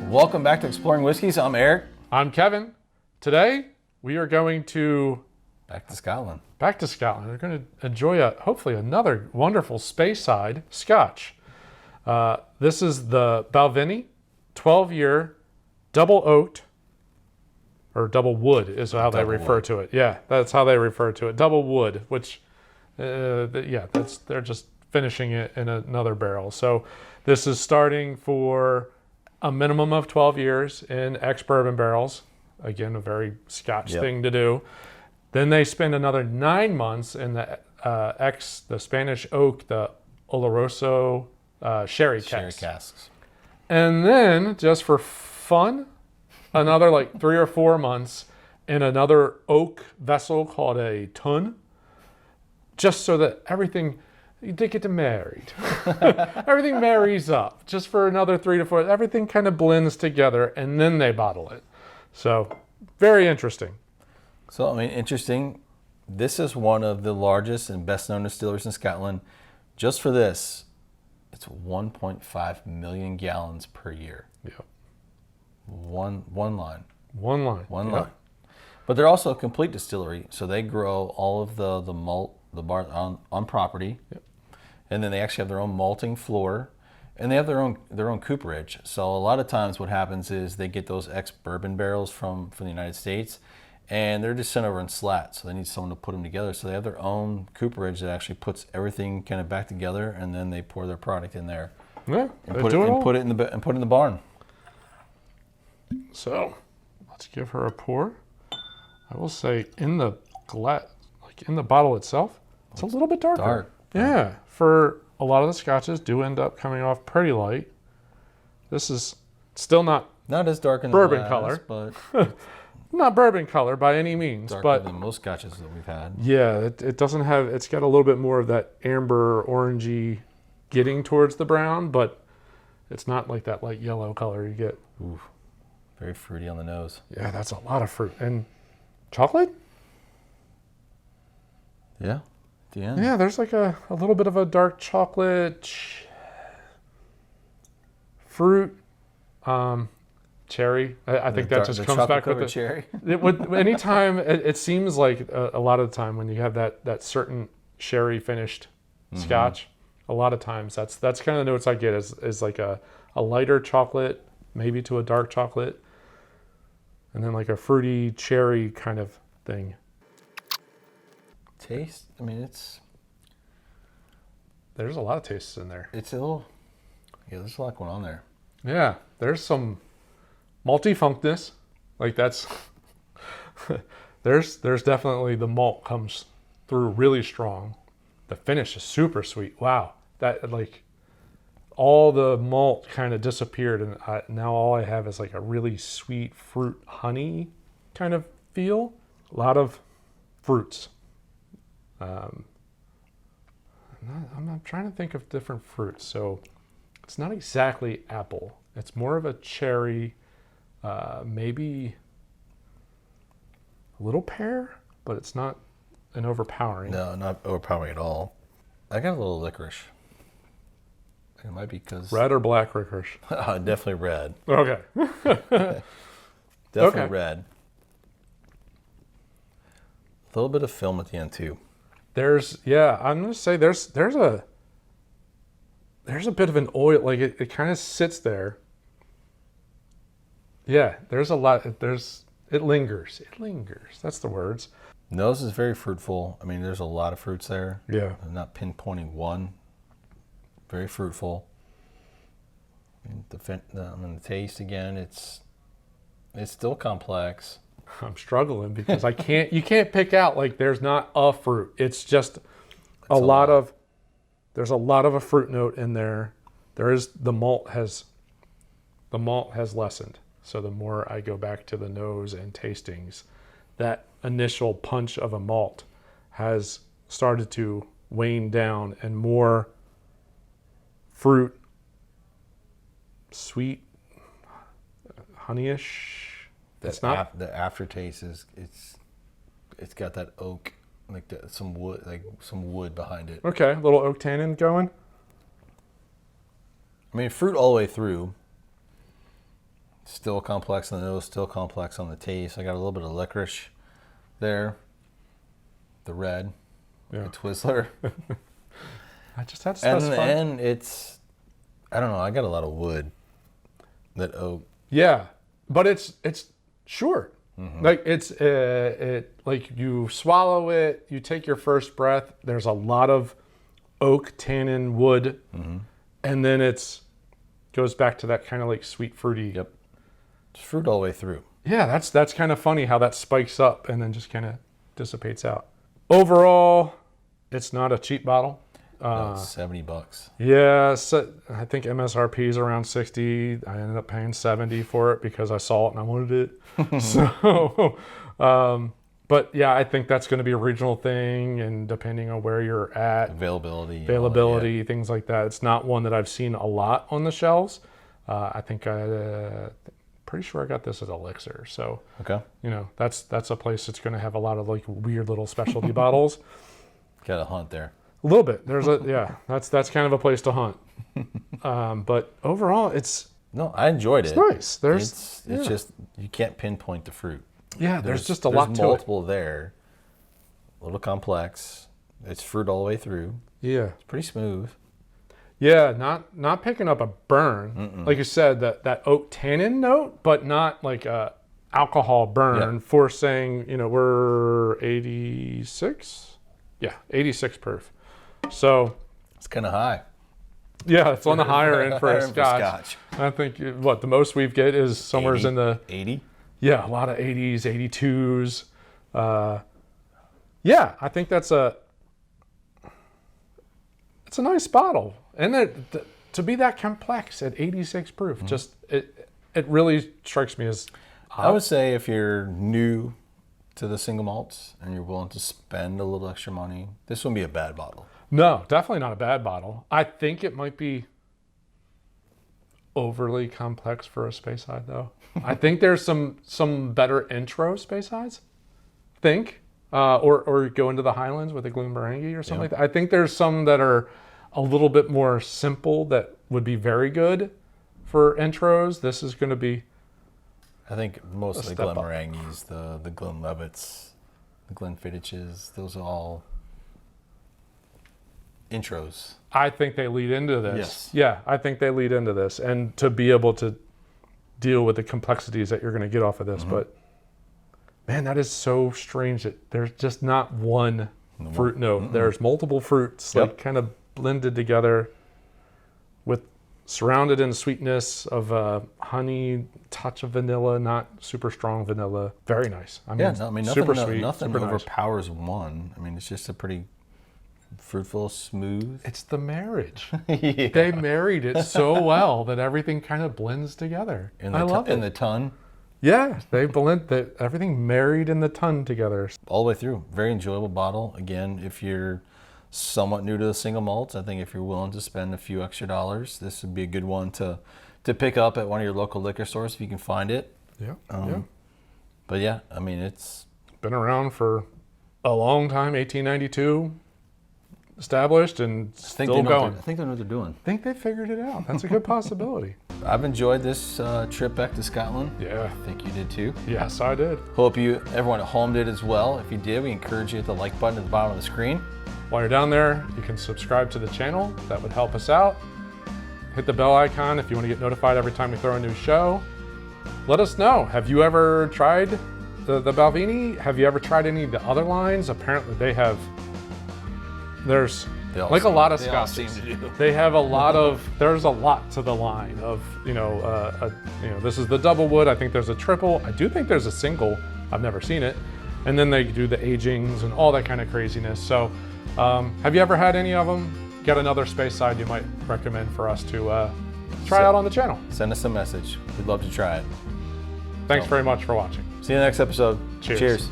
Welcome back to Exploring Whiskeys. I'm Eric. I'm Kevin. Today we are going to Back to Scotland. We're going to enjoy hopefully another wonderful speyside Scotch. This is the Balvenie 12-year double oaked, or double wood is how they refer to it. Yeah, that's how they refer to it. Double wood, which they're just finishing it in another barrel. So this is starting for a minimum of 12 years in ex-bourbon barrels. Again, a very Scotch thing to do. Then they spend another 9 months in the Spanish oak, the Oloroso sherry casks. And then, just for fun, another like 3 or 4 months in another oak vessel called a tun, just so that they get married. Everything marries up just for another 3 to 4. Everything kind of blends together, and then they bottle it. So, very interesting. So, I mean, interesting. This is one of the largest and best known distilleries in Scotland. Just for this, it's 1.5 million gallons per year. Yep. One line. But they're also a complete distillery, so they grow all of the malt, the bar on property. Yep. And then they actually have their own malting floor, and they have their own cooperage. So a lot of times what happens is they get those ex-bourbon barrels from the United States, and they're just sent over in slats. So they need someone to put them together. So they have their own cooperage that actually puts everything kind of back together, and then they pour their product in there. Yeah, and put it in the barn. So let's give her a pour. I will say in the in the bottle itself, it's a little bit darker. Dark. Yeah, for a lot of the Scotches do end up coming off pretty light. This is still not as dark in bourbon the color, but not bourbon color by any means, darker than most Scotches that we've had. Yeah, it doesn't have. It's got a little bit more of that amber orangey, getting towards the brown, but it's not like that light yellow color you get. Ooh, very fruity on the nose. Yeah, that's a lot of fruit and chocolate. Yeah. The end. Yeah, there's like a little bit of a dark chocolate fruit, cherry. I think that just comes back with the cherry. Anytime it seems like a lot of the time when you have that certain sherry finished Scotch, a lot of times that's kind of the notes I get is like a lighter chocolate, maybe to a dark chocolate, and then like a fruity cherry kind of thing. Taste, I mean, there's a lot of tastes in there. It's a little, there's a lot going on there. Yeah, there's some malty funkness, like that's, there's definitely the malt comes through really strong. The finish is super sweet. Wow, that like all the malt kind of disappeared, and now all I have is like a really sweet fruit honey kind of feel. A lot of fruits. I'm trying to think of different fruits. So it's not exactly apple. It's more of a cherry, maybe a little pear, but it's not an overpowering. No, not overpowering at all. I got a little licorice. It might be because... Red or black licorice? Definitely red. Okay. Definitely red. A little bit of film at the end too. I'm gonna say there's a bit of an oil, like it kind of sits there. Yeah, there's a lot. It lingers. That's the words. Nose is very fruitful. I mean, there's a lot of fruits there. Yeah. I'm not pinpointing one. Very fruitful. And the taste again, it's still complex. I'm struggling because you can't pick out like there's not a fruit. It's just there's a lot of a fruit note in there. The malt has lessened. So the more I go back to the nose and tastings, that initial punch of a malt has started to wane down, and more fruit, sweet, honeyish. The aftertaste is it's got that oak, like some wood behind it. Okay, a little oak tannin going. I mean, fruit all the way through. Still complex on the nose, still complex on the taste. I got a little bit of licorice there. The red, Yeah. the Twizzler. I just had to And specify. in the end, it's, I don't know, I got a lot of wood. That oak. Yeah, but it's short. Like like you swallow it, you take your first breath. There's a lot of oak, tannin, wood, and then goes back to that kind of like sweet fruity. Yep. It's fruit all the way through. Yeah, that's kind of funny how that spikes up and then just kind of dissipates out. Overall, it's not a cheap bottle. No, it's $70. Yeah, so I think MSRP is around 60. I ended up paying 70 for it because I saw it and I wanted it. So, but yeah, I think that's going to be a regional thing, and depending on where you're at, Availability, things like that. It's not one that I've seen a lot on the shelves. I think pretty sure I got this as Elixir. So, Okay. you know, that's a place that's going to have a lot of like weird little specialty bottles. Got a hunt there. A little bit. That's kind of a place to hunt. But overall, it's No, I enjoyed it. nice. It's just, you can't pinpoint the fruit. There's just a lot to There's multiple there. A little complex. It's fruit all the way through. it. Yeah. It's pretty smooth. Yeah, not picking up a burn. Like you said, that oak tannin note, but not like a alcohol burn. Yeah. For saying, you know, we're 86. Yeah, 86 proof. So It's kind of high. yeah, it's on the higher end for a Higher end for Scotch. I think the most we've get is somewhere 80, in the 80. Yeah, a lot of 80s, 82s. Yeah, I think it's a nice bottle. And to be that complex at 86 proof, just it really strikes me as I would say if you're new to the single malts and you're willing to spend a little extra money, this wouldn't be a bad bottle. no, definitely not a bad bottle. I think it might be overly complex for a speyside though. I think there's some better intro speysides. Or go into the Highlands with a Glenmorangie or something like that. I think there's some that are a little bit more simple that would be very good for intros. This is going to be I think most of the step up. Glenmorangies, the Glenlivets, the Glenfiddiches, those are all intros. I think they lead into this. Yes. Yeah, I think they lead into this. And to be able to deal with the complexities that you're going to get off of this. But man, that is so strange that there's just not one fruit note. There's multiple fruits like kind of blended together with surrounded in sweetness of honey, touch of vanilla, not super strong vanilla. Very nice. I mean, Nothing, super sweet. nothing super nice. overpowers one. I mean, it's just a pretty fruitful, smooth. It's the marriage. They married it so well that everything kind of blends together. I love it. In the ton, Yeah, they blend everything married in the ton together. all the way through. Very enjoyable bottle. Again, if you're somewhat new to the single malts, I think if you're willing to spend a few extra dollars, this would be a good one to pick up at one of your local liquor stores if you can find it. Yeah, But yeah, I mean, it's been around for a long time. 1892, established and still going. I think they know what they're doing. I think they figured it out. That's a good possibility. I've enjoyed this trip back to Scotland. Yeah. I think you did too. Yes, I did. Hope everyone at home did as well. If you did, we encourage you to hit the like button at the bottom of the screen. While you're down there, you can subscribe to the channel. That would help us out. Hit the bell icon if you want to get notified every time we throw a new show. Let us know. Have you ever tried the Balvenie? Have you ever tried any of the other lines? Apparently they have. There's like a lot of scotches. They have a lot of. There's a lot to the line of this is the Doublewood. I think there's a triple. I do think there's a single. I've never seen it. And then they do the agings and all that kind of craziness. So, have you ever had any of them? Got another speyside you might recommend for us to try out on the channel? Send us a message. We'd love to try it. Thanks very much for watching. See you in the next episode. Cheers. Cheers.